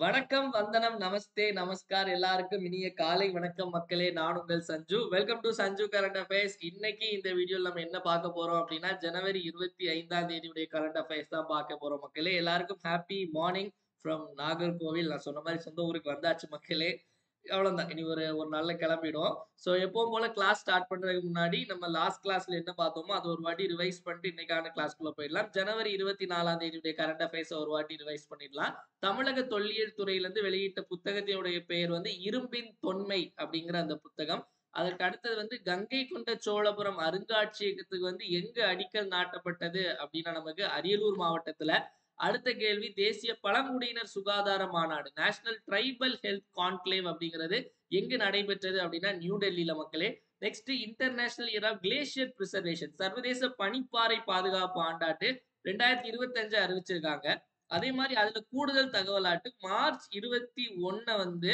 வணக்கம், வந்தனம், நமஸ்தே, நமஸ்கார் எல்லாருக்கும் இனிய காலை வணக்கம் மக்களே. நான் உங்கள் Sanju. Welcome to Sanju current affairs. இன்னைக்கு இந்த வீடியோல நம்ம என்ன பார்க்க போறோம் அப்படின்னா, ஜனவரி 25ஆம் தேதியுடைய கரண்ட் அஃபேர்ஸ் தான் பார்க்க போறோம் மக்களே. எல்லாருக்கும் ஹாப்பி மார்னிங் ஃப்ரம் நாகர்கோவில். நான் சொன்ன மாரி சொந்த ஊருக்கு வந்தாச்சு மக்களே. அவ்வளவுதான். இனி ஒரு ஒரு நாள்ல கிளம்பிடுவோம். ஸோ எப்பவும் போல கிளாஸ் ஸ்டார்ட் பண்றதுக்கு முன்னாடி நம்ம லாஸ்ட் கிளாஸ்ல என்ன பார்த்தோமோ அது ஒரு வாட்டி ரிவைஸ் பண்ணிட்டு இன்னைக்கான கிளாஸ்க்குள்ள போயிடலாம். ஜனவரி 24ஆம் தேதியுடைய கரண்ட் அஃபேர்ஸ் ஒரு வாட்டி ரிவைஸ் பண்ணிடலாம். தமிழக தொல்லியல் துறையிலிருந்து வெளியிட்ட புத்தகத்தினுடைய பெயர் வந்து இரும்பின் தொன்மை அப்படிங்கிற அந்த புத்தகம். அதற்கு அடுத்தது வந்து கங்கை கொண்ட சோழபுரம் அருங்காட்சியகத்துக்கு வந்து எங்க அடிக்கல் நாட்டப்பட்டது அப்படின்னா நமக்கு அரியலூர் மாவட்டத்துல. அடுத்த கேள்வி தேசிய பழங்குடியினர் சுகாதார மாநாடு நேஷனல் ட்ரைபல் ஹெல்த் கான்க்ளேவ் அப்படிங்கிறது எங்கு நடைபெற்றது அப்படின்னா நியூ டெல்லியில மக்களே. Next international year of glacier preservation சர்வதேச பனிப்பாறை பாதுகாப்பு ஆண்டாட்டு 2025 அறிவிச்சிருக்காங்க. அதே மாதிரி அதுல கூடுதல் தகவலாட்டு மார்ச் 21 வந்து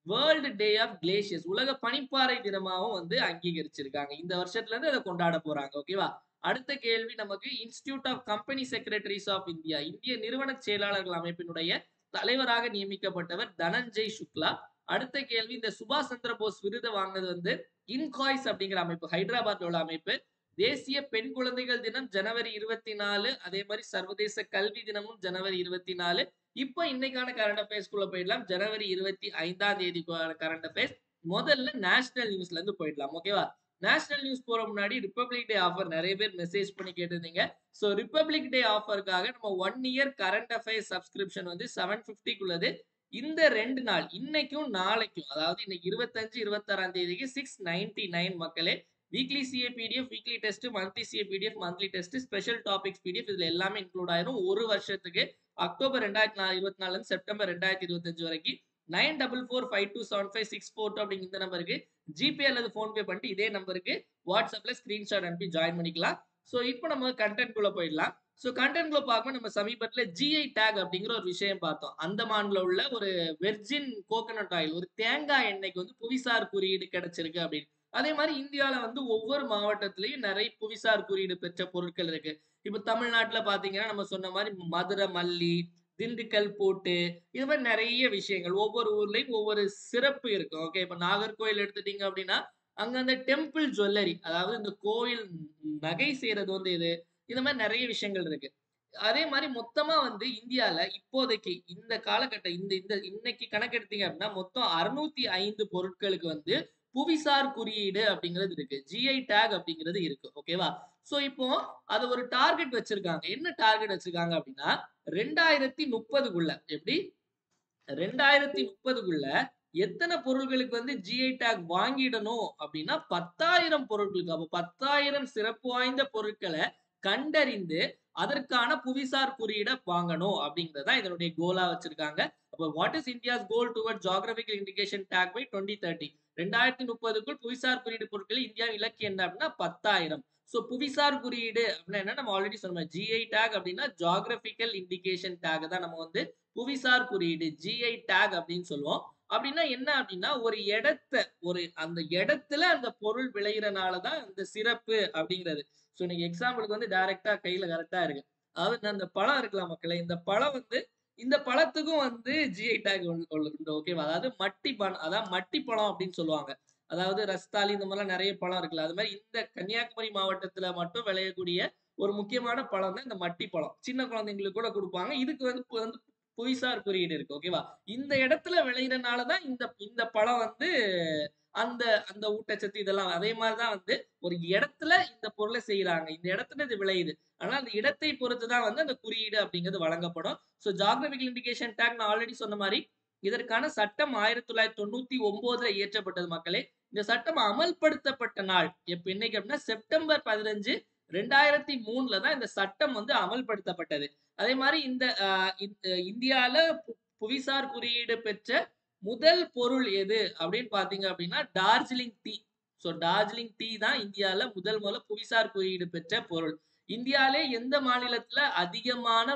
வேர்ல்டு டே ஆஃப் கிளேசியர்ஸ் உலக பனிப்பாறை தினமாவும் வந்து அங்கீகரிச்சிருக்காங்க. இந்த வருஷத்துல இருந்து அதை கொண்டாட போறாங்க. ஓகேவா? அடுத்த கேள்வி நமக்கு institute of company secretaries of India இந்திய நிறுவன செயலாளர்கள் அமைப்பினுடைய தலைவராக நியமிக்கப்பட்டவர் தனஞ்சய் சுக்லா. அடுத்த கேள்வி இந்த சுபாஷ் சந்திர போஸ் விருது வாங்கினது வந்து இன்காய்ஸ் அப்படிங்கிற அமைப்பு ஹைதராபாத்ல உள்ள அமைப்பு. தேசிய பெண் குழந்தைகள் தினம் ஜனவரி 24. அதே மாதிரி சர்வதேச கல்வி தினமும் ஜனவரி 24. இப்போ இன்னைக்கான கரண்ட் அஃபேர்ஸ்க்குள்ள போயிடலாம். ஜனவரி 25ஆம் தேதி கரண்ட் அஃபேர்ஸ். முதல்ல நேஷனல் நியூஸ்ல இருந்து போயிடலாம். ஓகேவா? நேஷனல் நியூஸ் போற முன்னாடி ரிப்பப்ளிக் டே ஆஃபர் நிறைய பேர் மெசேஜ் பண்ணி கேட்டிருந்தீங்க. ஸோ ரிப்பப்ளிக் டே ஆஃபருக்காக நம்ம 1 இயர் கரண்ட் அஃபேர்ஸ் சப்ஸ்கிரிப்ஷன் வந்து 750க்குள்ளது. இந்த 2 நாள் இன்னைக்கும் நாளைக்கும் அதாவது இன்னைக்கு 25 26ஆம் தேதிக்கு 699 மக்களே. Weekly CA PDF weekly test monthly CA PDF monthly test special topics PDF இதுல எல்லாமே இன்க்ளூட் ஆயிரும் ஒரு வருஷத்துக்கு. அக்டோபர் 2024 இருந்து செப்டம்பர் 2025 வரைக்கும் 9445275642 அப்படிங்கிற இந்த நம்பருக்கு ஜிபே அல்லது போன்பே பண்ணிட்டு இதே நம்பருக்கு வாட்ஸ்அப்ல ஸ்கிரீன்ஷாட் அனுப்பி ஜாயின் பண்ணிக்கலாம். ஸோ இப்போ நம்ம கண்டென்ட் குள்ள போயிடலாம். ஸோ கண்டென்ட் குள்ள பார்க்கும்போது நம்ம சமீபத்துல ஜிஐ டேக் அப்படிங்கிற ஒரு விஷயம் பார்த்தோம். அந்தமான்ல உள்ள ஒரு வெர்ஜின் கோகனட் ஆயில் ஒரு தேங்காய் எண்ணெய்க்கு வந்து புவிசார் குறியீடு கிடைச்சிருக்கு அப்படின்னு. அதே மாதிரி இந்தியால வந்து ஒவ்வொரு மாவட்டத்திலையும் நிறைய புவிசார் குறியீடு பெற்ற பொருட்கள் இருக்கு. இப்ப தமிழ்நாட்டுல பாத்தீங்கன்னா நம்ம சொன்ன மாதிரி மதுரை மல்லி, திண்டுக்கல் பூட்டு, இது மாதிரி நிறைய விஷயங்கள் ஒவ்வொரு ஊர்லயும் ஒவ்வொரு சிறப்பு இருக்கும். ஓகே, இப்ப நாகர்கோயில் எடுத்துட்டீங்க அப்படின்னா அங்க அந்த டெம்பிள் ஜுவல்லரி அதாவது இந்த கோயில் நகை செய்யறது வந்து இது இந்த மாதிரி நிறைய விஷயங்கள் இருக்கு. அதே மாதிரி மொத்தமா வந்து இந்தியால இப்போதைக்கு இந்த காலகட்டம் இந்த இந்த இன்னைக்கு கணக்கெடுத்தீங்க அப்படின்னா மொத்தம் 605 பொருட்களுக்கு வந்து புவிசார் குறியீடு அப்படிங்கிறது இருக்கு. ஜிஐ டேக் அப்படிங்கிறது இருக்கு. ஓகேவா? சோ இப்போ அது ஒரு டார்கெட் வச்சிருக்காங்க. என்ன டார்கெட் வச்சிருக்காங்க அப்படின்னா 2030க்குள்ள எப்படி 2030க்குள்ள எத்தனை பொருட்களுக்கு வந்து ஜிஐ டேக் வாங்கிடணும் அப்படின்னா 10,000 பொருட்களுக்கு. அப்போ 10,000 சிறப்பு வாய்ந்த பொருட்களை கண்டறிந்து அதற்கான புவிசார் குறியீடை வாங்கணும் அப்படிங்கறதா இதனுடைய கோலா வச்சிருக்காங்க. அப்போ what is India's goal toward geographical indication tag by 2030? 2030க்குள் புவிசார் குறியீடு பொருட்கள் இந்தியா இலக்கு என்ன அப்படின்னா 10,000. சோ புவிசார் குறியீடு அப்படின்னா என்ன நம்ம ஆல்ரெடி சொன்னோம். ஜிஐ டேக் அப்படின்னா ஜியோகிராபிக்கல் இண்டிகேஷன் டேக் தான் நம்ம வந்து புவிசார் குறியீடு ஜிஐ டேக் அப்படின்னு சொல்லுவோம். அப்படின்னா என்ன அப்படின்னா ஒரு இடத்த ஒரு அந்த இடத்துல அந்த பொருள் விளையிறனாலதான் இந்த சிறப்பு அப்படிங்கிறது. சோ இன்னைக்கு எக்ஸாம்பிளுக்கு வந்து டைரக்டா கையில கரெக்டா இருக்கு. அதாவது அந்த பழம் இருக்கலாம் மக்களே. இந்த பழம் வந்து இந்த பழத்துக்கும் வந்து ஜிஐ டேக் உண்டு. ஓகேவா? அதாவது மட்டி பழம் அதாவது மட்டி பழம் அப்படின்னு சொல்லுவாங்க. அதாவது ரஸ்தாலி இந்த மாதிரிலாம் நிறைய பழம் இருக்குல்ல. அது மாதிரி இந்த கன்னியாகுமரி மாவட்டத்துல மட்டும் விளையக்கூடிய ஒரு முக்கியமான பழம் தான் இந்த மட்டி பழம். சின்ன குழந்தைங்களுக்கு கூட கொடுப்பாங்க. இதுக்கு வந்து புவிசார் குறியீடு இருக்கு. ஓகேவா? இந்த இடத்துல விளையிறனாலதான் இந்த இந்த பழம் வந்து அந்த அந்த ஊட்டச்சத்து இதெல்லாம் அதே மாதிரிதான் வந்து ஒரு இடத்துல இந்த பொருளை செய்யறாங்க. இந்த இடத்துல இது விளையுது. ஆனா அந்த இடத்தை பொறுத்துதான் வந்து அந்த குறியீடு அப்படிங்கிறது வழங்கப்படும். சோ ஜியோகிராபிக்கல் இண்டிகேஷன் டேக் நான் ஆல்ரெடி சொன்ன மாதிரி இதற்கான சட்டம் 1999ல இயற்றப்பட்டது மக்களே. இந்த சட்டம் அமல்படுத்தப்பட்ட நாள் எப்ப இன்னைக்கு அப்படின்னா செப்டம்பர் 15 2003ல தான் இந்த சட்டம் வந்து அமல்படுத்தப்பட்டது. அதே மாதிரி இந்த இந்தியால புவிசார் குறியீடு பெற்ற முதல் பொருள் எது அப்படின்னு பாத்தீங்க அப்படின்னா Darjeeling tea. So Darjeeling tea தான் இந்தியால முதல் புவிசார் குறியீடு பெற்ற பொருள். இந்தியாலே எந்த மாநிலத்துல அதிகமான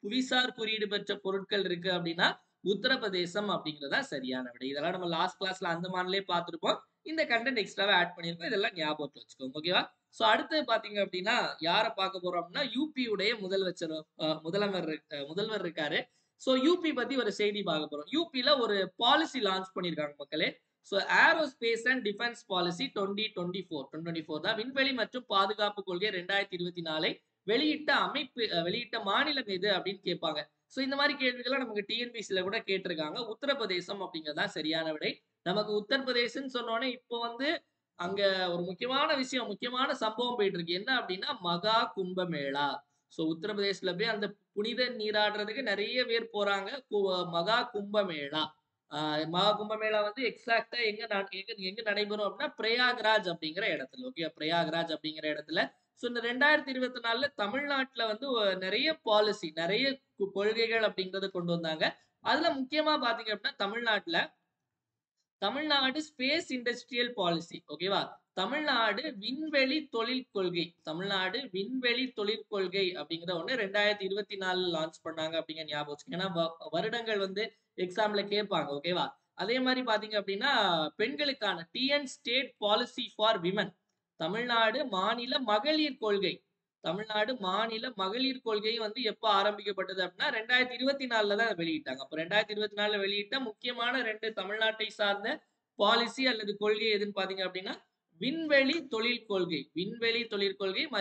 புவிசார் குறியீடு பெற்ற பொருட்கள் இருக்கு அப்படின்னா உத்தரப்பிரதேசம் அப்படிங்கறதா சரியான விடை. இதெல்லாம் நம்ம லாஸ்ட் கிளாஸ்ல அந்த மாநிலே பார்த்திருப்போம். இந்த கண்டென்ட் எக்ஸ்ட்ராவா ஆட் பண்ணிருக்கோம். இதெல்லாம் ஞாபகத்துல வச்சுக்கோங்க. ஓகேவா? சோ அடுத்து பாத்தீங்க அப்படின்னா யார பார்க்க போறோம் அப்படின்னா யூபி உடைய முதல்வர் இருக்காரு. சோ யூபி பத்தி ஒரு செய்தி பார்க்க போறோம். யூபில ஒரு பாலிசி லான்ச் பண்ணிருக்காங்க மக்களே. So aerospace and defence policy 2024 தான் விண்வெளி மற்றும் பாதுகாப்பு கொள்கை 2024 வெளியிட்ட மாநிலம் எது அப்படின்னு கேட்பாங்க. சோ இந்த மாதிரி கேள்விகளை நமக்கு டிஎன்பிசில கூட கேட்டிருக்காங்க. உத்தரப்பிரதேசம் அப்படிங்கறதுதான் சரியான விடை. நமக்கு உத்தரப்பிரதேசம் சொன்னோடனே இப்போ வந்து அங்க ஒரு முக்கியமான சம்பவம் போயிட்டு இருக்கு. என்ன அப்படின்னா மகா கும்பமேளா. சோ உத்தரப்பிரதேசல போய் அந்த புனித நீராடுறதுக்கு நிறைய பேர் போறாங்க. மகா கும்பமேளா. மகா கும்பமேளா வந்து எக்ஸாக்ட்டா எங்க நடைபெறும் அப்படின்னா பிரயாக்ராஜ் அப்படிங்கிற இடத்துல. ஓகே, பிரயாக்ராஜ் அப்படிங்கிற இடத்துல. சோ இந்த 2024ல தமிழ்நாட்டுல வந்து நிறைய பாலிசி, நிறைய கொள்கைகள் அப்படிங்கறத கொண்டு வந்தாங்க. அதுல முக்கியமா பாத்தீங்க அப்படின்னா தமிழ்நாடு ஸ்பேஸ் இண்டஸ்ட்ரியல் பாலிசி. ஓகேவா? தமிழ்நாடு விண்வெளி தொழில் கொள்கை அப்படிங்கிற ஒண்ணு 2024 லான்ச் பண்ணாங்க அப்படிங்கிற ஞாபகம் வச்சுக்கோங்க. ஏன்னா வருடங்கள் வந்து எக்ஸாம்ல கேட்பாங்க. ஓகேவா? அதே மாதிரி பாத்தீங்க அப்படின்னா பெண்களுக்கான TN state policy for women, Tamil Nadu மாநில மகளிர் கொள்கை. தமிழ்நாடு மாநில மகளிர் கொள்கை வந்து எப்ப ஆரம்பிக்கப்பட்டது அப்படின்னா 2024 தான் வெளியிட்டாங்க. அப்ப 2024 வெளியிட்ட முக்கியமான 2 தமிழ்நாட்டை சார்ந்த பாலிசி அல்லது கொள்கை எதுன்னு பாத்தீங்க அப்படின்னா விண்வெளி தொழில் கொள்கை.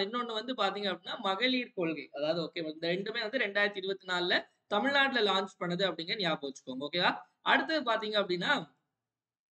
இன்னொன்னு வந்து பாத்தீங்க அப்படின்னா மகளிர் கொள்கை. அதாவது ஓகே, இந்த ரெண்டுமே வந்து 2024 தமிழ்நாட்டுல லான்ச் பண்ணது அப்படிங்க ஞாபகம் வச்சுக்கோங்க. ஓகேவா? அடுத்தது பாத்தீங்க அப்படின்னா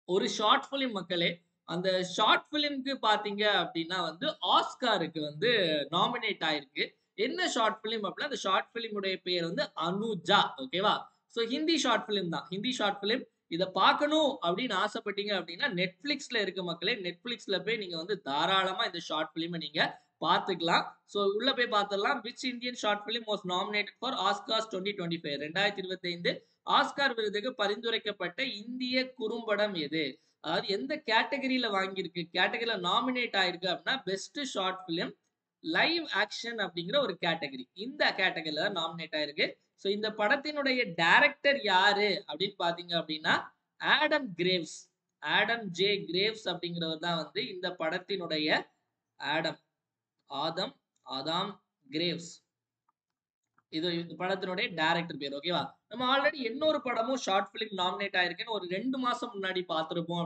ஒரு ஷார்ட் பிலிம் மக்களே. அந்த ஷார்ட் பிலிம்க்கு பாத்தீங்க அப்படின்னா வந்து ஆஸ்காருக்கு வந்து நாமினேட் ஆயிருக்கு. என்ன ஷார்ட் பிலிம் அப்படின்னா அந்த ஷார்ட் பிலிமுடைய பேர் வந்து அனுஜா. ஓகேவா? சோ ஹிந்தி ஷார்ட் பிலிம் தான். Hindi short film. இத பார்க்கணும் அப்படின்னு ஆசைப்பட்டீங்க அப்படின்னா நெட்ஃபிளிக்ஸ்ல இருக்கு மக்களே. நெட்ஃபிளிக்ஸ்ல போய் நீங்க வந்து தாராளமா இந்த ஷார்ட் பிலிமை நீங்க பாத்துக்கலாம். சோ உள்ள போய் பாத்துடலாம். Which Indian short film was nominated for Oscars 2025 2025 Oscar விருதுக்கு பரிந்துரைக்கப்பட்ட இந்திய குறும்படம் எது? அதாவது எந்த கேட்டகரியில வாங்கியிருக்கு, கேட்டகரியில நாமினேட் ஆயிருக்கு அப்படின்னா best short film live action அப்படிங்கிற ஒரு கேட்டகரி. இந்த கேட்டகரியில தான் நாமினேட் ஆயிருக்கு. சோ இந்த படத்தினுடைய டைரக்டர் யாரு அப்படின்னு பாத்தீங்க அப்படின்னா ஆடம் ஜே கிரேவ்ஸ் அப்படிங்கிறவர் தான் வந்து இந்த படத்தினுடைய ஆதாம் கிரேவ்ஸ். இது படத்தினுடைய டைரக்டர் பேர். ஓகேவா? நம்ம ஆல்ரெடி இன்னொரு படமும் ஷார்ட் பிலிம் நாமினேட் ஆயிருக்குன்னு ஒரு 2 மாசம் முன்னாடி பார்த்திருப்போம்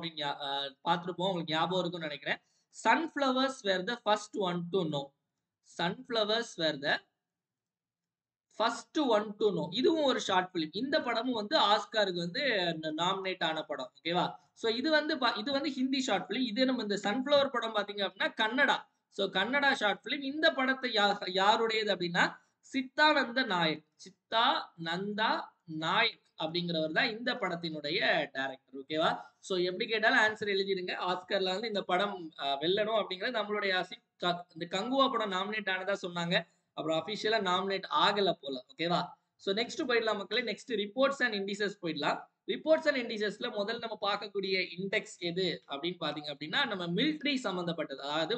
உங்களுக்கு ஞாபகம் இருக்கும்னு நினைக்கிறேன். Sunflowers were the first one to know. இதுவும் ஒரு ஷார்ட் பிலிம். இந்த படமும் வந்து ஆஸ்காருக்கு வந்து நாமினேட் ஆன படம். ஓகேவா? சோ இது வந்து ஹிந்தி ஷார்ட் பிலிம். இது நம்ம இந்த சன்ஃபிளவர் படம் பாத்தீங்க அப்படின்னா Kannada. So Kannada short film. இந்த படத்தை யாருடையது அப்படின்னா சித்தா நந்தா நாயக் அப்படிங்கிறவர் தான் இந்த படத்தினுடைய டைரக்டர். ஓகேவா? சோ எப்படி கேட்டாலும் ஆன்சர் எழுதிடுங்க. ஆஸ்கர்ல வந்து இந்த படம் வெல்லணும் அப்படிங்கிறது நம்மளுடைய ஆசை. இந்த கங்குவா படம் நாமினேட் ஆனதா சொன்னாங்க. அப்புறம் அபிஷியலா நாமினேட் ஆகல போல. ஓகேவா? சோ நெக்ஸ்ட் போயிடலாம் மக்களே. நெக்ஸ்ட் ரிப்போர்ட்ஸ் அண்ட் இண்டிசஸ் போயிடலாம். ரிப்போர்ட்ஸ் அண்ட் இண்டிசஸ்ல முதல்ல நம்ம பார்க்கக்கூடிய இண்டெக்ஸ் எது அப்படின்னு பாத்தீங்க அப்படின்னா நம்ம மிலிட்டரி சம்பந்தப்பட்டது. அதாவது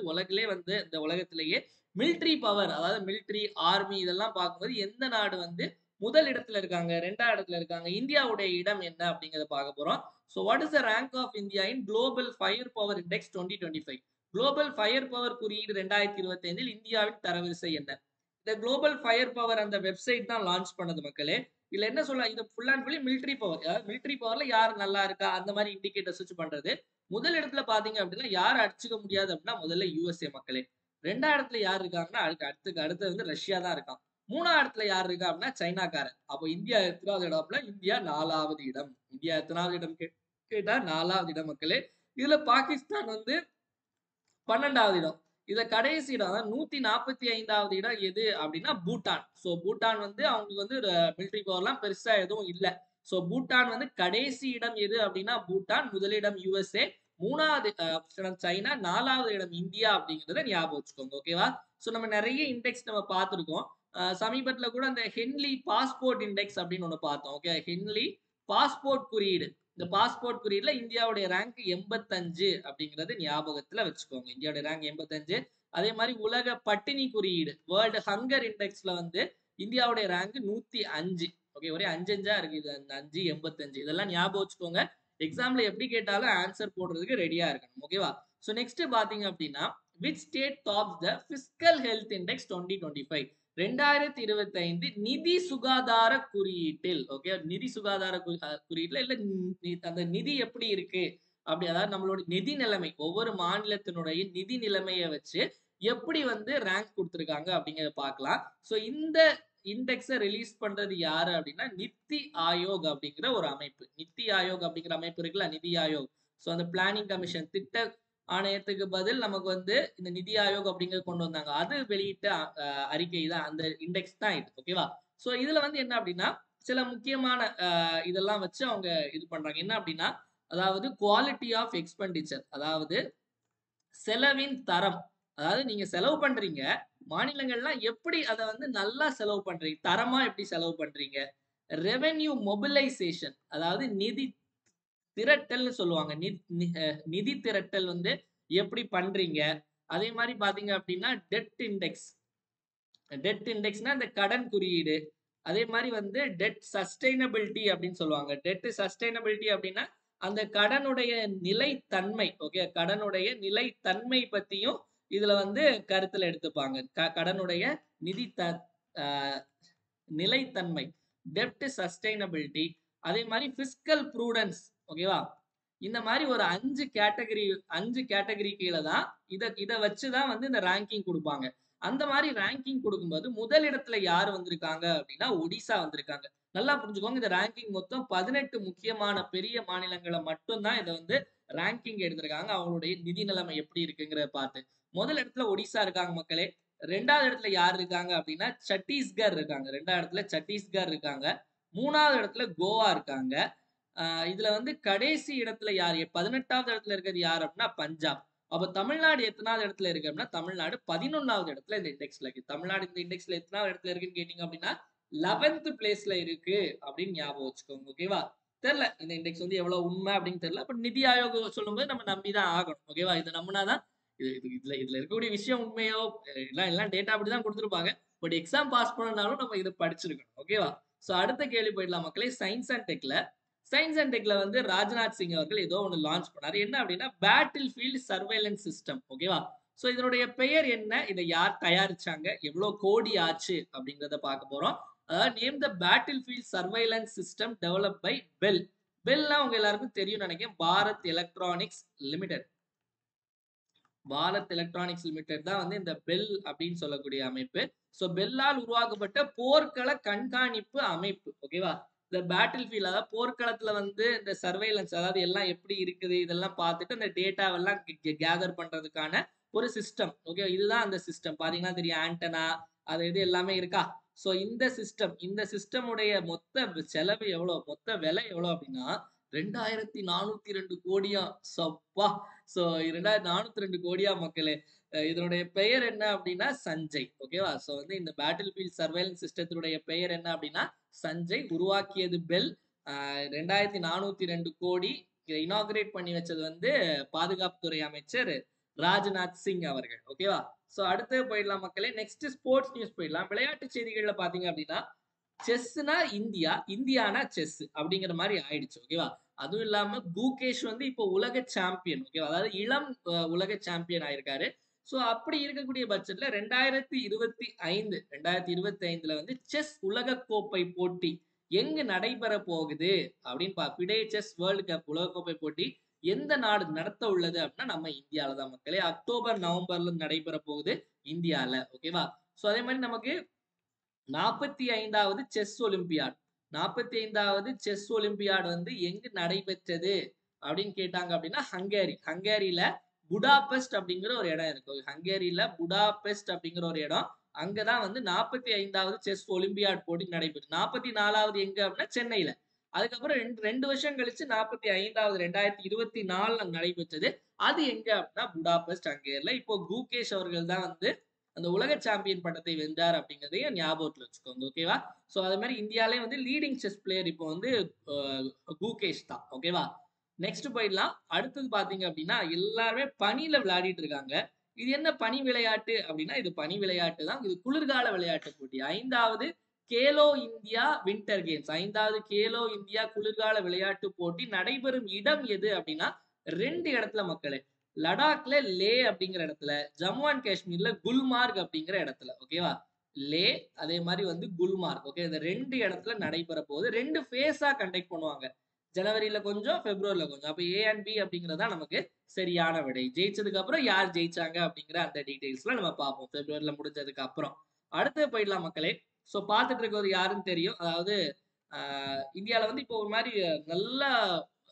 இந்த உலகத்திலேயே மிலிட்டரி பவர், அதாவது மிலிட்டரி ஆர்மி இதெல்லாம் பார்க்கும்போது எந்த நாடு வந்து முதல் இடத்துல இருக்காங்க, 2ஆவது இடத்துல இருக்காங்க, இந்தியாவுடைய இடம் என்ன அப்படிங்கறத பார்க்க போறோம். So what is the rank of India in global fire power index 2025? Global fire power குறியீடு 2025 இந்தியாவின் தரவரிசை என்ன? இந்த குளோபல் ஃபயர் பவர் அந்த வெப்சைட் தான் லான்ச் பண்ணது மக்களே. இதுல என்ன சொல்ல, இது full and fully military power. அதாவது மிலிட்டரி பவர்ல யார் நல்லா இருக்கா அந்த மாதிரி இண்டிகேட்டர் சர்ச் பண்றது. முதல் இடத்துல பாத்தீங்க அப்படின்னா யார் அடிச்சுக்க முடியாது அப்படின்னா முதல்ல யூஎஸ்ஏ மக்களே. 2ஆவது இடத்துல யார் இருக்காங்கன்னா அடுத்து வந்து ரஷ்யா தான் இருக்கான். 3ஆவது இடத்துல யார் இருக்கா அப்படின்னா சைனாக்காரன். அப்போ இந்தியா எத்தனாவது இடம்னா இந்தியா 4வது இடம். இந்தியா எத்தனாவது இடம் கேட்டா 4வது இடம் மக்களே. இதுல பாகிஸ்தான் வந்து 12வது இடம். இத கடைசி இடம் 145வது இடம் எது அப்படின்னா பூட்டான். சோ பூட்டான் வந்து அவங்களுக்கு வந்து மிலிட்டரி பவர்லாம் பெருசா எதுவும் இல்ல. சோ பூட்டான் வந்து கடைசி இடம் எது அப்படின்னா பூட்டான். முதலிடம் யுஎஸ்ஏ, 3வது சைனா, 4வது இடம் இந்தியா அப்படிங்கறத ஞாபகம் வச்சுக்கோங்க. ஓகேவா? சோ நம்ம நிறைய இண்டெக்ஸ் நம்ம பார்த்திருக்கோம். சமீபத்துல கூட அந்த ஹென்லி பாஸ்போர்ட் இண்டெக்ஸ் அப்படின்னு ஒண்ணு பார்த்தோம். ஓகே, ஹென்லி பாஸ்போர்ட் குறியீடு. இந்த பாஸ்போர்ட் குறியீடுல இந்தியாவுடைய ரேங்க் 85 அப்படிங்கறது ஞாபகத்துல வச்சுக்கோங்க. இந்தியாவுடைய ரேங்க் 85. அதே மாதிரி உலக பட்டினி குறியீடு வேர்ல்டு ஹங்கர் இண்டெக்ஸ்ல வந்து இந்தியாவுடைய ரேங்க் 105. ஓகே, ஒரே 5 இருக்கு. இது 5 85 இதெல்லாம் ஞாபகம் வச்சுக்கோங்க. எக்ஸாம்ல எப்படி கேட்டாலும் ஆன்சர் போடுறதுக்கு ரெடியா இருக்கணும். ஓகேவா? சோ நெக்ஸ்ட் பாத்தீங்க அப்படின்னா which state tops the fiscal health index 2025? 2025 நிதி சுகாதார குறியீட்டில் ஓகே நிதி சுகாதார குறியீட்டுல இல்ல அந்த நிதி எப்படி இருக்கு அப்படி அதாவது நம்மளோட நிதி நிலைமை ஒவ்வொரு மாநிலத்தினுடைய நிதி நிலைமையை வச்சு எப்படி வந்து ரேங்க் கொடுத்திருக்காங்க அப்படிங்கறத பார்க்கலாம். சோ இந்த இண்டெக்ஸை ரிலீஸ் பண்றது யாரு அப்படின்னா நித்தி ஆயோக் அப்படிங்கிற ஒரு அமைப்பு. நித்தி ஆயோக் அப்படிங்கிற அமைப்பு இருக்குல்ல, நிதி ஆயோக். சோ அந்த பிளானிங் கமிஷன் திட்ட ஆணையத்துக்கு பதில் நமக்கு வந்து இந்த நிதி ஆயோக் அப்படிங்கறது கொண்டு வந்தாங்க. அது வெளியிட்ட அறிக்கை தான் அந்த இண்டெக்ஸ் தான் இது. ஓகேவா? சோ இதுல வந்து என்ன அப்படின்னா சில முக்கியமான இதெல்லாம் வச்சு அவங்க இது பண்றாங்க. என்ன அப்படின்னா அதாவது குவாலிட்டி ஆஃப் எக்ஸ்பெண்டிச்சர், அதாவது செலவின் தரம். அதாவது நீங்க செலவு பண்றீங்க, மாநிலங்கள்லாம் எப்படி அதை வந்து நல்லா செலவு பண்றீங்க, தரமா எப்படி செலவு பண்றீங்க. ரெவென்யூ மொபிலைசேஷன், அதாவது நிதி திரட்டல்னு சொல்லுவாங்க. நிதி திரட்டல் வந்து எப்படி பண்றீங்க. அதே மாதிரி பாத்தீங்க அப்படின்னா டெட் இண்டெக்ஸ். டெட் இண்டெக்ஸ்னா இந்த கடன் குறியீடு. அதே மாதிரி வந்து டெட் சஸ்டைனபிலிட்டி அப்படின்னு சொல்லுவாங்க. டெட் சஸ்டைனபிலிட்டி அப்படின்னா அந்த கடனுடைய நிலைத்தன்மை. ஓகே, கடனுடைய நிலைத்தன்மை பத்தியும் இதுல வந்து கருத்துல எடுத்துப்பாங்க. கடனுடைய நிதி நிலைத்தன்மை, டெப்ட் சஸ்டைனபிலிட்டி. அதே மாதிரி பிஸ்கல் ப்ரூடன்ஸ். ஓகேவா? இந்த மாதிரி ஒரு 5 கேட்டகரி கீழே தான் இத வச்சுதான் வந்து இந்த ரேங்கிங் கொடுப்பாங்க. அந்த மாதிரி ரேங்கிங் கொடுக்கும்போது முதல் இடத்துல யார் வந்திருக்காங்க அப்படின்னா ஒடிசா வந்திருக்காங்க. நல்லா புரிஞ்சுக்கோங்க, இந்த ரேங்கிங் மொத்தம் 18 முக்கியமான பெரிய மாநிலங்களை மட்டும்தான் இதை வந்து ரேங்கிங் எடுத்திருக்காங்க. அவங்களுடைய நிதி நிலைமை எப்படி இருக்குங்கிறத பார்த்து முதல் இடத்துல ஒடிசா இருக்காங்க மக்களே. 2வது இடத்துல யார் இருக்காங்க அப்படின்னா சத்தீஸ்கர் இருக்காங்க. 2வது இடத்துல சத்தீஸ்கர் இருக்காங்க. 3வது இடத்துல கோவா இருக்காங்க. இதுல வந்து கடைசி இடத்துல யார் 18வது இடத்துல இருக்கிறது யார் அப்படின்னா பஞ்சாப். அப்ப தமிழ்நாடு எத்தனாவது இடத்துல இருக்கு அப்படின்னா தமிழ்நாடு 11வது இடத்துல இந்த இண்டெக்ஸ்ல இருக்கு. தமிழ்நாடு இந்த இண்டெக்ஸ்ல எத்தனாவது இடத்துல இருக்குன்னு கேட்டீங்க அப்படின்னா 11th பிளேஸ்ல இருக்கு அப்படின்னு ஞாபகம் வச்சுக்கோங்க. ஓகேவா? தெரியல இந்த இண்டெக்ஸ் வந்து எவ்வளவு உண்மை அப்படின்னு தெரியல. பட் நிதி ஆயோக் சொல்லும்போது நம்ம நம்பிதான் ஆகணும். ஓகேவா? இதை நம்பினாதான் இதுல இருக்கக்கூடிய விஷயம் உண்மையோ எல்லாம் டேட்டா அப்படிதான் கொடுத்துருப்பாங்க. பட் எக்ஸாம் பாஸ் பண்ணனாலும் நம்ம இதை படிச்சிருக்கணும். ஓகேவா? சோ அடுத்த கேள்வி போயிடலாம் மக்களே. சயின்ஸ் அண்ட் டெக்ல வந்து ராஜ்நாத் சிங் அவர்கள் ஏதோ ஒன்று லான்ச் பண்ணாரு. என்ன அப்படின்னா பேட்டில் ஃபீல்ட் சர்வேலன்ஸ் சிஸ்டம். ஓகேவா? சோ இதனுடைய பெயர் என்ன, இதை யார் தயாரிச்சாங்க, எவ்வளவு கோடி ஆச்சு அப்படிங்கறத பார்க்க போறோம். அதாவது name the battlefield surveillance system develop by BEL. பெல்னா உங்க எல்லாருக்கும் தெரியும் நினைக்கிறேன். Bharat Electronics Limited. Bharat Electronics Limited தான் வந்து இந்த பெல் அப்படின்னு சொல்லக்கூடிய அமைப்பு. சோ பெல்லால் உருவாக்கப்பட்ட போர்க்கள கண்காணிப்பு அமைப்பு. ஓகேவா? இந்த பேட்டில் ஃபீல்ட், அதாவது போர்க்களத்துல வந்து இந்த சர்வேலன்ஸ், அதாவது எல்லாம் எப்படி இருக்குது இதெல்லாம் பார்த்துட்டு இந்த டேட்டாவெல்லாம் கேதர் பண்றதுக்கான ஒரு சிஸ்டம். ஓகே, இதுதான் அந்த சிஸ்டம். பாத்தீங்கன்னா தெரியும், ஆண்டனா அது இது எல்லாமே இருக்கா. சோ இந்த சிஸ்டம் உடைய மொத்த செலவு எவ்வளவு, மொத்த விலை எவ்வளவு அப்படின்னா 2402 கோடியா. சப்பா. சோ 2402 கோடியா மக்களே. இதனுடைய பெயர் என்ன அப்படின்னா சஞ்சய். ஓகேவா? சோ வந்து இந்த பேட்டில் ஃபீல்ட் சர்வேலன்ஸ் சிஸ்டத்தினுடைய பெயர் என்ன அப்படின்னா சஞ்சய். உருவாக்கியது பெல். 2402 கோடி. இதை இனாகிரேட் பண்ணி வச்சது வந்து பாதுகாப்புத்துறை அமைச்சர் ராஜ்நாத் சிங் அவர்கள். ஓகேவா? சோ அடுத்து போயிடலாம் மக்களே. நெக்ஸ்ட் ஸ்போர்ட்ஸ் நியூஸ் போயிடலாம். விளையாட்டு செய்திகள்ல பாத்தீங்க அப்படின்னா செஸ்னா இந்தியானா செஸ் அப்படிங்கிற மாதிரி ஆயிடுச்சு. ஓகேவா? அதுவும் இல்லாம குகேஷ் வந்து இப்போ உலக சாம்பியன். ஓகேவா? அதாவது இளம் உலக சாம்பியன் ஆயிருக்காரு. சோ அப்படி இருக்கக்கூடிய பட்சத்துல 2025ல வந்து செஸ் உலக கோப்பை போட்டி எங்கு நடைபெற போகுது அப்படின்னு ஃபிடே செஸ் வேர்ல்டு கப் உலகக்கோப்பை போட்டி எந்த நாடு நடத்த உள்ளது அப்படின்னா நம்ம இந்தியால தான் மக்களே. அக்டோபர் நவம்பர்ல நடைபெற போகுது இந்தியால. ஓகேவா? சோ அதே மாதிரி நமக்கு 45வது செஸ் ஒலிம்பியாட். 45வது செஸ் ஒலிம்பியாட் வந்து எங்கு நடைபெற்றது அப்படின்னு கேட்டாங்க அப்படின்னா ஹங்கேரியில புடாபெஸ்ட் அப்படிங்கிற ஒரு இடம் இருக்கு. ஹங்கேரியில புடாபெஸ்ட் அப்படிங்கிற ஒரு இடம். அங்கதான் வந்து 45வது செஸ் ஒலிம்பியாட் போட்டி நடைபெற்று. 44வது எங்க அப்படின்னா சென்னையில. அதுக்கப்புறம் ரெண்டு வருஷம் கழிச்சு 45வது 2024 நடைபெற்றது. அது எங்க அப்படின்னா புடாபெஸ்ட் ஹங்கேரியில. இப்போ குகேஷ் அவர்கள் தான் வந்து அந்த உலக சாம்பியன் பட்டத்தை வென்றார் அப்படிங்கறதையும் ஞாபகத்துல வச்சுக்கோங்க. ஓகேவா? சோ அதே மாதிரி இந்தியாலே வந்து லீடிங் செஸ் பிளேயர் இப்போ வந்து குகேஷ் தான். ஓகேவா? நெக்ஸ்ட் போயிடலாம். அடுத்தது பாத்தீங்க அப்படின்னா எல்லாருமே பனியில விளையாடிட்டு இருக்காங்க. இது என்ன பனி விளையாட்டு அப்படின்னா இது பனி விளையாட்டு தான். இது குளிர்கால விளையாட்டு போட்டி. 5வது கேலோ இந்தியா வின்டர் கேம்ஸ். 5வது கேலோ இந்தியா குளிர்கால விளையாட்டு போட்டி நடைபெறும் இடம் எது அப்படின்னா 2 இடத்துல மக்களே. லடாக்ல லே அப்படிங்கிற இடத்துல, ஜம்மு அண்ட் காஷ்மீர்ல குல்மார்க் அப்படிங்கிற இடத்துல. ஓகேவா? லே அதே மாதிரி வந்து குல்மார்க். ஓகே, இந்த 2 இடத்துல நடைபெற போகுது. 2 ஃபேஸா கண்டக்ட் பண்ணுவாங்க. ஜனவரியில கொஞ்சம், பிப்ரவரியில கொஞ்சம். அப்ப ஏ அண்ட் பி அப்படிங்கிறதா நமக்கு சரியான விடை. ஜெயிச்சதுக்கு அப்புறம் யார் ஜெயிச்சாங்க அப்படிங்கிற அந்த டீடைல்ஸ்ல நம்ம பார்ப்போம். பிப்ரவரியில முடிஞ்சதுக்கு அப்புறம். அடுத்து போயிடலாம் மக்களே. சோ பார்த்துட்டு இருக்கிறது யாருன்னு தெரியும். அதாவது இந்தியால வந்து இப்போ ஒரு மாதிரி நல்லா,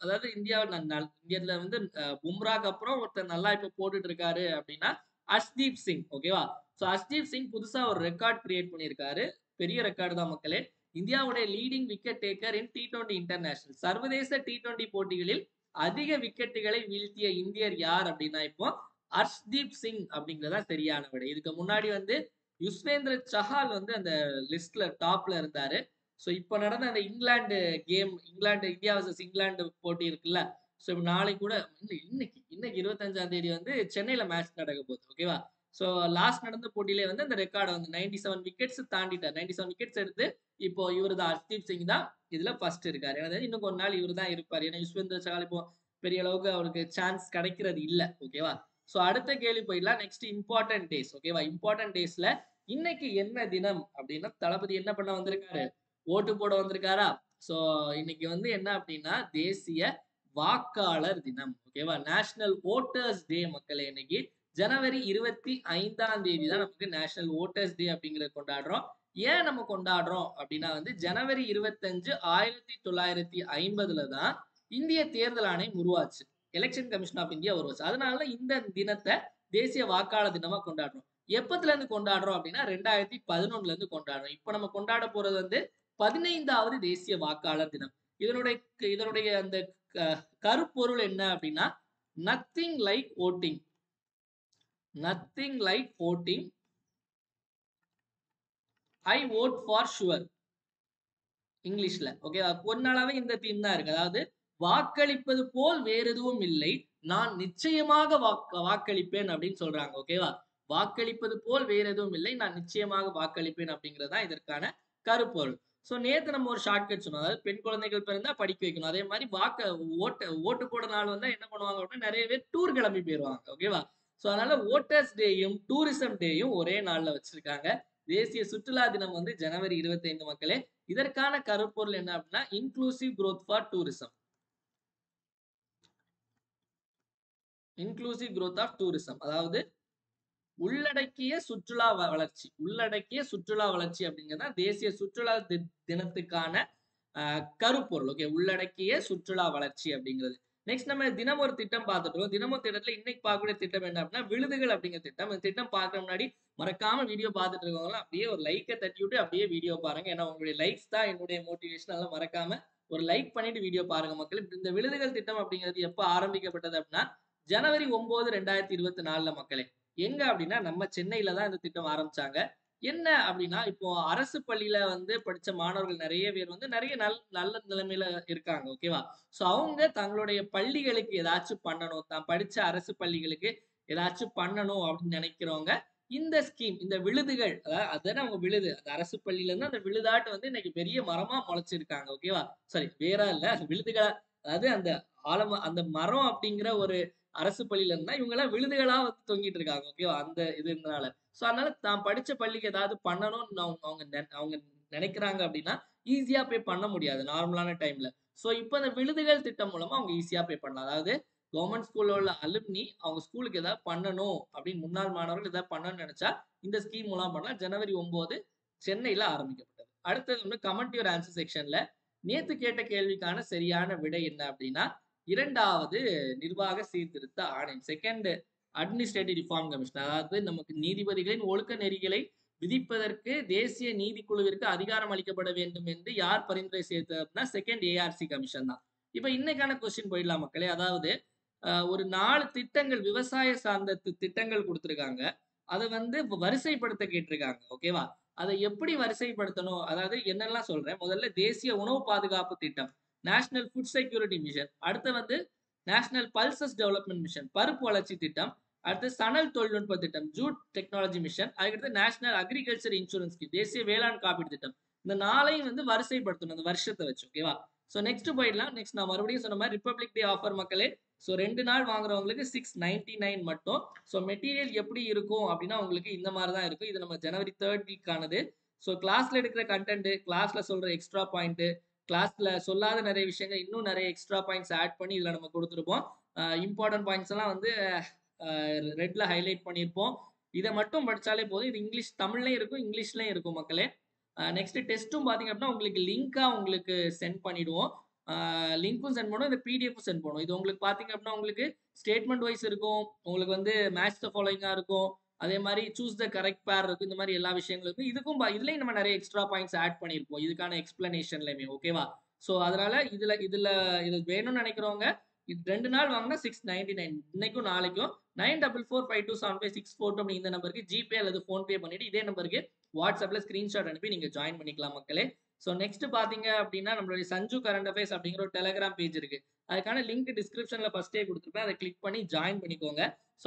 அதாவது இந்தியால வந்து பும்ராக்கு அப்புறம் ஒருத்தர் நல்லா இப்ப போட்டுட்டு இருக்காரு அப்படின்னா ஹர்ஷ்தீப் சிங். ஓகேவா? சோ ஹர்ஷ்தீப் சிங் புதுசா ஒரு ரெக்கார்ட் கிரியேட் பண்ணியிருக்காரு. பெரிய ரெக்கார்டு தான் மக்களே. இந்தியாவுடைய லீடிங் விக்கெட் டேக்கர் இன் T20 இன்டர்நேஷனல், சர்வதேச T20 போட்டிகளில் அதிக விக்கெட்டுகளை வீழ்த்திய இந்தியர் யார் அப்படின்னா இப்போ ஹர்ஷ்தீப் சிங் அப்படிங்கிறதா சரியான விடை. இதுக்கு முன்னாடி வந்து யுஸ்வேந்திர சஹால் வந்து அந்த லிஸ்ட்ல டாப்ல இருந்தாரு. சோ இப்ப நடந்த அந்த England game, India versus England போட்டி இருக்குல்ல. சோ நாளைக்கு கூட இன்னைக்கு 25ஆம் தேதி வந்து சென்னையில மேட்ச் நடக்க போகுது. ஓகேவா? சோ லாஸ்ட் நடந்த போட்டியிலே வந்து அந்த ரெக்கார்டை வந்து 97 விக்கெட்ஸ் தாண்டிட்டார். 97 விக்கெட்ஸ் எடுத்து இப்போ இவர் தான் ஹர்ஷ்தீப் சிங் தான் இதுல ஃபர்ஸ்ட் இருக்காரு. ஏன்னா இன்னும் கொஞ்ச நாள் இவர் தான் இருப்பாரு. ஏன்னா யுஸ்வேந்திர சஹால் இப்போ பெரிய அளவுக்கு அவருக்கு சான்ஸ் கிடைக்கிறது இல்ல. ஓகேவா? சோ அடுத்த கேள்வி போயிடலாம். Next important days. ஓகேவா? இம்பார்ட்டன்ட் டேஸ்ல இன்னைக்கு என்ன தினம் அப்படின்னா தளபதி என்ன பண்ண வந்திருக்காரு? ஓட்டு போட வந்திருக்காரா? சோ இன்னைக்கு வந்து என்ன அப்படின்னா தேசிய வாக்காளர் தினம். ஓகேவா? நேஷனல் ஓட்டர்ஸ் டே மக்களே. இன்னைக்கு ஜனவரி 25ஆம் தேதி தான் நமக்கு நேஷனல் ஓட்டர்ஸ் டே அப்படிங்கறத கொண்டாடுறோம். ஏன் நம்ம கொண்டாடுறோம் அப்படின்னா வந்து ஜனவரி 25 1950 தான் இந்திய தேர்தல் ஆணையம் உருவாச்சு. எலெக்ஷன் கமிஷன் ஆஃப் இந்தியா உருவாச்சு. அதனால இந்த தினத்தை தேசிய வாக்காளர் தினமா கொண்டாடுறோம். எப்பத்துல இருந்து கொண்டாடுறோம் அப்படின்னா 2011 இருந்து கொண்டாடுறோம். இப்ப நம்ம கொண்டாட போறது வந்து 15வது தேசிய வாக்காளர் தினம். இதனுடைய இதனுடைய அந்த கருப்பொருள் என்ன அப்படின்னா nothing like voting. Nothing like voting, I vote for sure இங்கிலீஷ்ல. ஓகே, ஒரு நாளாவே இந்த தீம் தான் இருக்கு. அதாவது வாக்களிப்பது போல் வேற எதுவும் இல்லை, நான் நிச்சயமாக வாக்களிப்பேன் அப்படின்னு சொல்றாங்க. ஓகேவா? வாக்களிப்பது போல் வேற எதுவும் இல்லை, நான் நிச்சயமாக வாக்களிப்பேன் அப்படிங்கிறது தான் இதற்கான கருப்பொருள். சோ நேத்து நம்ம ஒரு ஷார்ட்கட் சொன்னோம். அதாவது பெண் குழந்தைகள் பிறந்தா படிக்க வைக்கணும். அதே மாதிரி ஓட்டு போட நாள் வந்தா என்ன பண்ணுவாங்க அப்படின்னா நிறைய பேர் டூர் கிளம்பி போயிருவாங்க. ஓகேவா? சோ அதனால ஓட்டர்ஸ் டேயும் டூரிசம் டேயும் ஒரே நாள்ல வச்சிருக்காங்க. தேசிய சுற்றுலா தினம் வந்து ஜனவரி 25 மக்களே. இதற்கான கருப்பொருள் என்ன அப்படின்னா inclusive growth for tourism. Inclusive growth of tourism, அதாவது உள்ளடக்கிய சுற்றுலா வளர்ச்சி. உள்ளடக்கிய சுற்றுலா வளர்ச்சி அப்படிங்கிறது தேசிய சுற்றுலா தினத்துக்கான கருப்பொருள். ஓகே, உள்ளடக்கிய சுற்றுலா வளர்ச்சி அப்படிங்கிறது. நெக்ஸ்ட் நம்ம தினம் ஒரு திட்டம் பார்த்துட்டோம். தினமும் திட்டத்துல இன்னைக்கு பார்க்கக்கூடிய திட்டம் என்ன அப்படின்னா விழுதுகள் அப்படிங்கிற திட்டம். இந்த திட்டம் பார்க்க முன்னாடி மறக்காம வீடியோ பார்த்துட்டு இருக்கவங்க அப்படியே ஒரு லைக்கை தட்டி விட்டு அப்படியே வீடியோ பாருங்க. ஏன்னா உங்களுடைய லைக்ஸ் தான் என்னுடைய மோட்டிவேஷன். அதெல்லாம் மறக்காம ஒரு லைக் பண்ணிட்டு வீடியோ பாருங்க மக்கள். இந்த விழுதுகள் திட்டம் அப்படிங்கிறது எப்ப ஆரம்பிக்கப்பட்டது அப்படின்னா ஜனவரி 9 2024 மக்களே. எங்க அப்படின்னா நம்ம சென்னையில தான் இந்த திட்டம் ஆரம்பிச்சாங்க. என்ன அப்படின்னா இப்போ அரசு பள்ளியில வந்து படிச்ச மாணவர்கள் நிறைய பேர் வந்து நிறைய நல்ல நிலைமையில இருக்காங்க. ஓகேவா? சோ அவங்க தங்களுடைய பள்ளிகளுக்கு ஏதாச்சும் பண்ணணும், தான் படிச்ச அரசு பள்ளிகளுக்கு ஏதாச்சும் பண்ணணும் அப்படின்னு நினைக்கிறவங்க இந்த ஸ்கீம், இந்த விழுதுகள், அதான அவங்க விழுது, அந்த அரசு பள்ளியில இருந்து அந்த விழுதாட்டு வந்து இன்னைக்கு பெரிய மரமா முளைச்சிருக்காங்க. ஓகேவா? சாரி, வேற இல்ல, விழுதுகளா, அதாவது அந்த அந்த மரம் அப்படிங்கிற ஒரு அரசு பள்ளியில இருந்தா இவங்க எல்லாம் விழுதுகளா வந்து தொங்கிட்டு இருக்காங்க. ஓகேவா? அந்த இதுனால. சோ அதனால தான் படிச்ச பள்ளிக்கு ஏதாவது பண்ணணும்னு அவங்க நினைக்கிறாங்க அப்படின்னா ஈஸியா போய் பண்ண முடியாது நார்மலான டைம்ல. சோ இப்ப இந்த விழுதுகள் திட்டம் மூலமா அவங்க ஈஸியா போய் பண்ணலாம். அதாவது கவர்மெண்ட் ஸ்கூல்ல உள்ள அலுமினி அவங்க ஸ்கூலுக்கு ஏதாவது பண்ணணும் அப்படின்னு முன்னாள் மாணவர்கள் ஏதாவது பண்ணணும்னு நினைச்சா இந்த ஸ்கீம் மூலம் பண்ணலாம். ஜனவரி 9 சென்னையில ஆரம்பிக்கப்பட்டது. அடுத்தது வந்து கமெண்ட் யுவர் ஆன்சர் செக்ஷன்ல நேத்து கேட்ட கேள்விக்கான சரியான விடை என்ன அப்படின்னா 2வது நிர்வாக சீர்திருத்த ஆணையம், செகண்ட் அட்மினிஸ்ட்ரேட்டிவ் ரிஃபார்ம் கமிஷன். அதாவது நமக்கு நீதிபதிகளின் ஒழுக்க நெறிகளை விதிப்பதற்கு தேசிய நீதிக்குழுவிற்கு அதிகாரம் அளிக்கப்பட வேண்டும் என்று யார் பரிந்துரை செய்ததுன்னா செகண்ட் ஏஆர்சி கமிஷன் தான். இப்ப இன்னைக்கான கொஸ்டின் போயிடலாம் மக்களே. அதாவது ஒரு 4 திட்டங்கள் விவசாய சார்ந்த திட்டங்கள் கொடுத்திருக்காங்க. அதை வந்து வரிசைப்படுத்த கேட்டிருக்காங்க. ஓகேவா? அதை எப்படி வரிசைப்படுத்தணும், அதாவது என்னெல்லாம் சொல்றேன். முதல்ல தேசிய உணவு பாதுகாப்பு திட்டம், நேஷனல் ஃபுட் செக்யூரிட்டி மிஷன். அடுத்து வந்து நேஷனல் பல்சஸ் டெவலப்மெண்ட் மிஷன், பருப்பு வளர்ச்சி திட்டம். அடுத்து சணல் தொழில்நுட்ப திட்டம், ஜூட் டெக்னாலஜி மிஷன். அதுக்கடுத்து நேஷனல் அக்ரிகல்ச்சர் இன்சூரன்ஸ் ஸ்கீம், தேசிய வேளாண் காப்பீடு திட்டம். இந்த 4ஐயும் வந்து வரிசைப்படுத்தணும் அந்த வருஷத்தை வச்சு. ஓகேவா? சோ நெக்ஸ்ட் போயிடலாம். நெக்ஸ்ட் நான் மறுபடியும் சொன்ன மாதிரி ரிப்பப்ளிக் டே ஆஃபர் மக்களே. ஸோ 2 நாள் வாங்குறவங்களுக்கு 699 மட்டும். ஸோ மெட்டீரியல் எப்படி இருக்கும் அப்படின்னா உங்களுக்கு இந்த மாதிரி தான் இருக்கும். இது நம்ம ஜனவரி 3 வீக்கானது. ஸோ கிளாஸ்ல எடுக்கிற கண்டென்ட், கிளாஸ்ல சொல்ற எக்ஸ்ட்ரா பாயிண்ட், கிளாஸ்ல சொல்லாத நிறைய விஷயங்கள் இன்னும் நிறைய எக்ஸ்ட்ரா பாயிண்ட்ஸ் ஆட் பண்ணி இதுல நம்ம கொடுத்துருப்போம். இம்பார்ட்டன்ட் பாயிண்ட்ஸ் எல்லாம் வந்து ரெட்ல ஹைலைட் பண்ணியிருப்போம். இதை மட்டும் படிச்சாலே போதும். இது இங்கிலீஷ் தமிழ்லயும் இருக்கும், இங்கிலீஷ்லயும் இருக்கும் மக்களே. நெக்ஸ்ட் டெஸ்ட்டும் பாத்தீங்க அப்படின்னா உங்களுக்கு லிங்கா உங்களுக்கு சென்ட் பண்ணிடுவோம். லிங்க்கும் சென்ட் பண்ணுவோம், இந்த பிடிஎஃப் சென்ட் பண்ணுவோம். இது உங்களுக்கு பாத்தீங்க அப்படின்னா உங்களுக்கு ஸ்டேட்மெண்ட் வைஸ் இருக்கும், உங்களுக்கு வந்து மேட்ச் த ஃபாலோயிங்கா இருக்கும், அதே மாதிரி சூஸ் த கரெக்ட் பேர் இருக்கும். இந்த மாதிரி எல்லா விஷயங்களும் இருக்கும். இதுலயும் நம்ம நிறைய எக்ஸ்ட்ரா பாயிண்ட்ஸ் ஆட் பண்ணியிருப்போம் இதுக்கான எக்ஸ்பிளனேஷன்லயுமே. ஓகேவா? ஸோ அதனால இது வேணும்னு நினைக்கிறவங்க 2 நாள் வாங்கினா 699 இன்னைக்கும் நாளைக்கும் 9445275642 அப்படி இந்த நம்பருக்கு ஜிபே அல்லது போன்பே பண்ணிட்டு இதே நம்பருக்கு வாட்ஸ்அப்ல ஸ்கிரீன்ஷாட் அனுப்பி நீங்க ஜாயின் பண்ணிக்கலாம் மக்களே. ஸோ நெக்ஸ்ட் பாத்தீங்க அப்படின்னா நம்மளுடைய சஞ்சு கரண்ட் அஃபேர்ஸ் அப்படிங்கிற ஒரு டெலிகிராம் பேஜ் இருக்கு. அதுக்கான லிங்க் டிஸ்கிரிப்ஷன்ல ஃபர்ஸ்டே கொடுத்துருப்பேன். அதை கிளிக் பண்ணி ஜாயின் பண்ணிக்கோங்க. ஸோ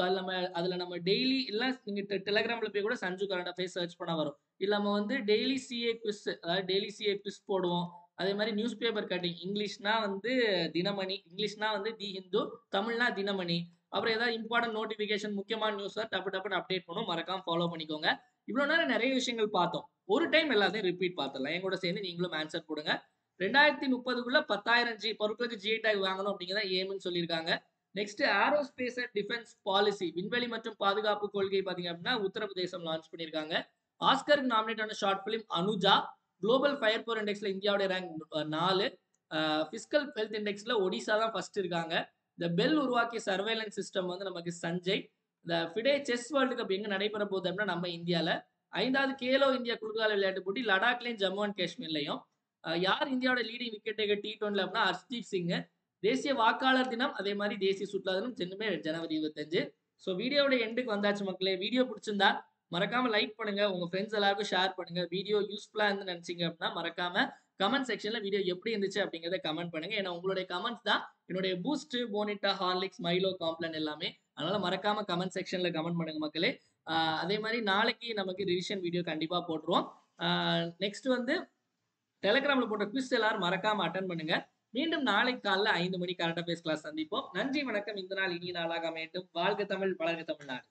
அதுல நம்ம டெய்லி இல்ல நீங்க டெலிகிராம்ல போய் கூட சஞ்சு கரண்ட் அஃபேர்ஸ் சர்ச் பண்ண வரும். இல்ல நம்ம வந்து டெய்லி சிஏ குவிஸ், அதாவது டெய்லி சிஏ குவிஸ் போடுவோம். அதே மாதிரி நியூஸ் பேப்பர் கட்டிங், இங்கிலீஷ்னா வந்து தினமணி, இங்கிலீஷ்னா வந்து தி ஹிந்து, தமிழ்னா தினமணி. அப்புறம் ஏதாவது இம்பார்ட்டன்ட் நோட்டிபிகேஷன், முக்கியமான நியூஸ் டப்பு அப்டேட் பண்ணும். மறக்காம ஃபாலோ பண்ணிக்கோங்க. இவ்வளவு நேரம் நிறைய விஷயங்கள் பார்த்தோம். ஒரு டைம் எல்லாத்தையும் ரிப்பீட் பார்த்துடலாம். என் கூட சேர்ந்து நீங்களும் ஆன்சர் போடுங்க. 2030க்குள்ள 10,000 பொருட்களுக்கு ஜிஐ டேக் வாங்கணும் அப்படிங்கிறத ஏம்னு சொல்லியிருக்காங்க. Next aerospace and defence policy, விண்வெளி மற்றும் பாதுகாப்பு கொள்கை பாத்தீங்க அப்படின்னா உத்தரப்பிரதேசம் லான்ச் பண்ணியிருக்காங்க. ஆஸ்கருக்கு நாமினேட் ஆன short film Anuja. Global fire power இண்டெக்ஸ்ல இந்தியாவுடைய ரேங்க் 4. பிசிக்கல் ஹெல்த் இண்டெக்ஸ்ல ஒடிசா தான் ஃபர்ஸ்ட் இருக்காங்க. இந்த பெல் உருவாக்கிய சர்வேலன்ஸ் சிஸ்டம் வந்து நமக்கு சஞ்சய். இந்த ஃபிடே செஸ் வேர்ல்டு கப் எங்க நடைபெற போகுது அப்படின்னா நம்ம இந்தியால. 5வது கேலோ இந்தியா குளிர்கால விளையாட்டு போட்டி லடாக்லயும் ஜம்மு அண்ட் காஷ்மீர்லயும். யார் இந்தியாவோட லீடிங் விக்கெட் டேக்கர் T20 அப்படின்னா ஹர்ஷ்தீப் சிங். தேசிய வாக்காளர் தினம், அதே மாதிரி தேசிய சுற்றுலா தினம் ரெண்டுமே ஜனவரி 25. ஸோ வீடியோட எண்டுக்கு வந்தாச்சு மக்களே. வீடியோ பிடிச்சிருந்தா மறக்காம லைக் பண்ணுங்க, உங்க ஃப்ரெண்ட்ஸ் எல்லாருக்கும் ஷேர் பண்ணுங்க. வீடியோ யூஸ்ஃபுல்லா இருந்து நினைச்சீங்க அப்படின்னா மறக்காம கமெண்ட் செக்ஷன்ல வீடியோ எப்படி இருந்துச்சு அப்படிங்கறத கமெண்ட் பண்ணுங்க. ஏன்னா உங்களுடைய கமெண்ட்ஸ் தான் என்னுடைய பூஸ்ட், போனிட்டா, ஹார்லிக்ஸ், மைலோ, காம்ப்ளான் எல்லாமே. அதனால மறக்காம கமெண்ட் செக்ஷன்ல கமெண்ட் பண்ணுங்க மக்களே. அதே மாதிரி நாளைக்கு நமக்கு ரிவிஷன் வீடியோ கண்டிப்பா போட்டுருவோம். நெக்ஸ்ட் வந்து டெலிகிராம்ல போட்ட குவிஸ் எல்லாரும் மறக்காம அட்டன் பண்ணுங்க. மீண்டும் நாளை காலைல 5 மணி கரண்ட் அஃபேர்ஸ் கிளாஸ் சந்திப்போம். நன்றி, வணக்கம். இந்த நாள் இனிய நாளாக அமையட்டும். வாழ்க தமிழ், வளர்க தமிழ்நாடு.